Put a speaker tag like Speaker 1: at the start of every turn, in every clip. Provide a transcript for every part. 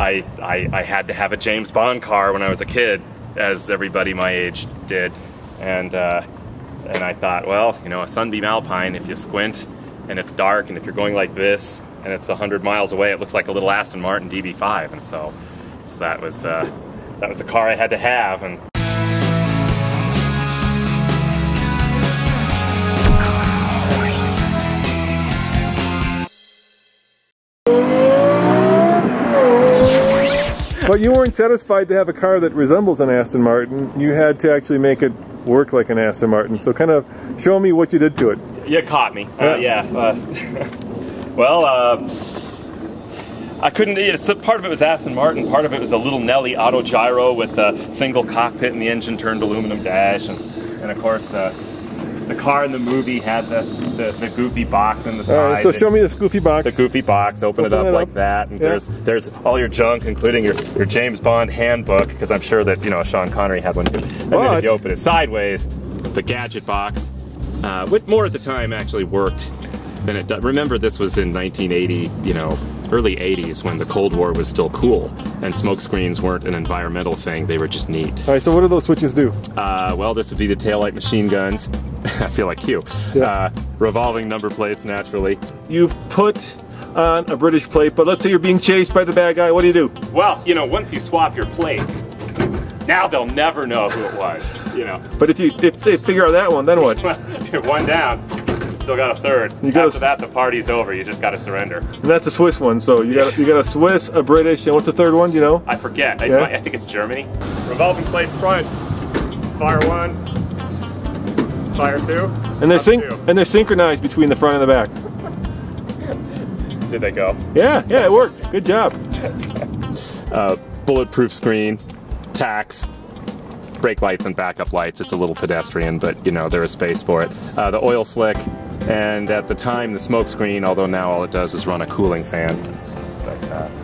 Speaker 1: I had to have a James Bond car when I was a kid, as everybody my age did, and I thought, well, you know, a Sunbeam Alpine, if you squint and it's dark and if you're going like this and it's 100 miles away, it looks like a little Aston Martin DB5, and so that was the car I had to have. And
Speaker 2: but you weren't satisfied to have a car that resembles an Aston Martin. You had to actually make it work like an Aston Martin. So kind of show me what you did to it.
Speaker 1: You caught me. Well, I couldn't. Part of it was Aston Martin. Part of it was a little Nelly auto gyro with a single cockpit and the engine turned aluminum dash, and of course the car in the movie had the goofy box in the side.
Speaker 2: All right, so show me this goofy box.
Speaker 1: The goofy box. Open it up like that, and there's all your junk, including your James Bond handbook, because I'm sure that, you know, Sean Connery had one too. And then if you open it sideways, the gadget box, which more at the time actually worked than it does. Remember, this was in 1980, you know, early 80s, when the Cold War was still cool and smoke screens weren't an environmental thing, they were just neat.
Speaker 2: All right, so what do those switches do?
Speaker 1: Well, this would be the taillight machine guns. I feel like Q.
Speaker 2: Yeah.
Speaker 1: Revolving number plates, naturally.
Speaker 2: You've put on a British plate, but let's say you're being chased by the bad guy, what do you do?
Speaker 1: Well, you know, once you swap your plate, now they'll never know who it was, you know.
Speaker 2: But if they figure out that one, then what?
Speaker 1: You're one down. Still got a third. After that, the party's over. You just got to surrender. And
Speaker 2: that's a Swiss one. So you got a Swiss, a British, and what's the third one? Do you know?
Speaker 1: I forget. I think it's Germany. Revolving plates front. Fire one. Fire two.
Speaker 2: And they're synchronized between the front and the back.
Speaker 1: Did they go?
Speaker 2: Yeah, it worked. Good job.
Speaker 1: Bulletproof screen, tacks, brake lights and backup lights. It's a little pedestrian, but you know, there is space for it. The oil slick, and at the time the smoke screen, although now all it does is run a cooling fan.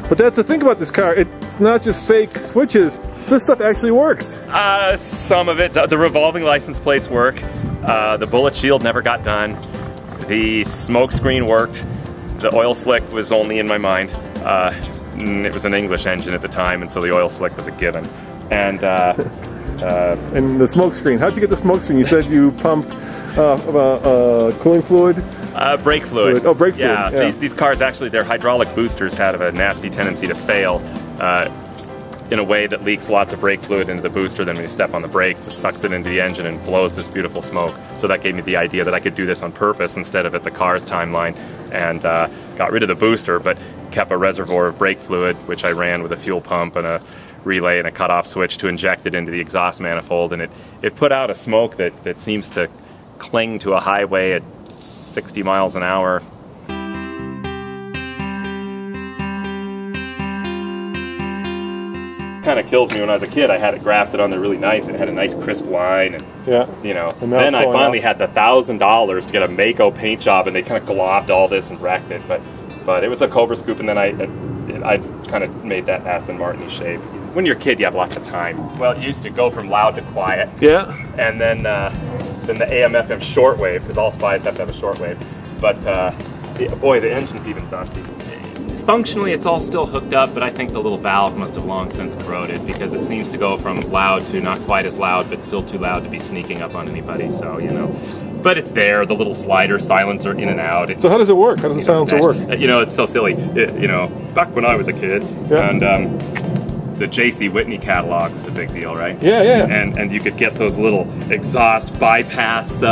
Speaker 2: But that's the thing about this car, it's not just fake switches. This stuff actually works.
Speaker 1: Some of it. The revolving license plates work. The bullet shield never got done. The smoke screen worked. The oil slick was only in my mind. It was an English engine at the time, and so the oil slick was a given. And
Speaker 2: the smoke screen. How'd you get the smoke screen? You said you pumped cooling fluid?
Speaker 1: Brake fluid.
Speaker 2: Oh, brake fluid.
Speaker 1: Yeah. These cars actually, their hydraulic boosters have a nasty tendency to fail in a way that leaks lots of brake fluid into the booster. Then when you step on the brakes, it sucks it into the engine and blows this beautiful smoke. So that gave me the idea that I could do this on purpose instead of at the car's timeline, and got rid of the booster, but kept a reservoir of brake fluid, which I ran with a fuel pump and a relay and a cutoff switch to inject it into the exhaust manifold, and it put out a smoke that seems to cling to a highway at 60 miles an hour. Kind of kills me. When I was a kid, I had it grafted on there really nice. It had a nice crisp line, and you know. And then I finally had the $1,000 to get a Mako paint job, and they kind of globbed all this and wrecked it. But it was a Cobra Scoop, and then I kind of made that Aston Martin shape. When you're a kid, you have lots of time. Well, it used to go from loud to quiet.
Speaker 2: Yeah. And
Speaker 1: then the AM/FM shortwave, because all Spies have to have a shortwave. But boy, the engine's even dusty. Functionally, it's all still hooked up, but I think the little valve must have long since corroded, because it seems to go from loud to not quite as loud, but still too loud to be sneaking up on anybody. So, you know. But it's there, the little slider silencer in and out.
Speaker 2: So how does it work? How does the silencer work?
Speaker 1: You know, it's so silly. You know, back when I was a kid, and the J.C. Whitney catalog was a big deal, right?
Speaker 2: Yeah.
Speaker 1: And you could get those little exhaust bypass,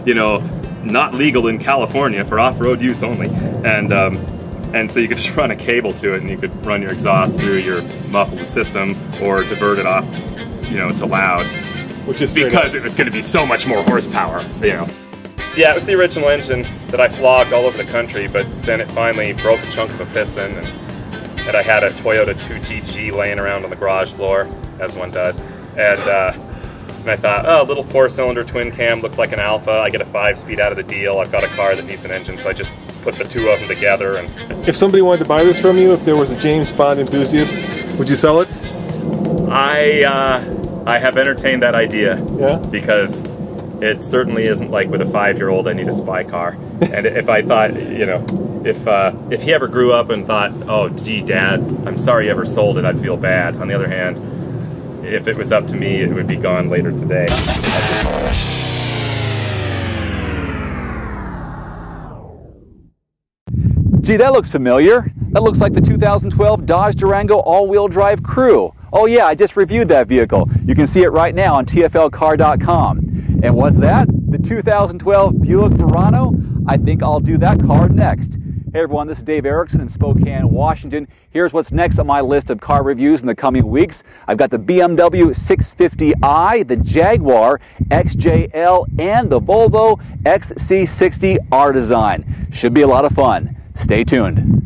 Speaker 1: you know, not legal in California, for off-road use only. And so you could just run a cable to it, and you could run your exhaust through your muffled system or divert it off, you know, to loud.
Speaker 2: Which is
Speaker 1: because it was going to be so much more horsepower, you know. Yeah, it was the original engine that I flogged all over the country, but then it finally broke a chunk of a piston, and I had a Toyota 2TG laying around on the garage floor, as one does. And I thought, oh, a little 4-cylinder twin cam looks like an Alpha. I get a 5-speed out of the deal. I've got a car that needs an engine, so I just put the two of them together. And
Speaker 2: if somebody wanted to buy this from you, if there was a James Bond enthusiast, would you sell it?
Speaker 1: I have entertained that idea.
Speaker 2: Yeah.
Speaker 1: Because it certainly isn't like with a 5-year-old I need a spy car. And if I thought, you know, if he ever grew up and thought, oh, gee, Dad, I'm sorry you ever sold it, I'd feel bad. On the other hand, if it was up to me, it would be gone later today.
Speaker 3: Gee, that looks familiar. That looks like the 2012 Dodge Durango all-wheel drive Crew. Oh yeah, I just reviewed that vehicle. You can see it right now on tflcar.com. And what's that? The 2012 Buick Verano? I think I'll do that car next. Hey everyone, this is Dave Erickson in Spokane, Washington. Here's what's next on my list of car reviews in the coming weeks. I've got the BMW 650i, the Jaguar XJL, and the Volvo XC60 R Design. Should be a lot of fun. Stay tuned.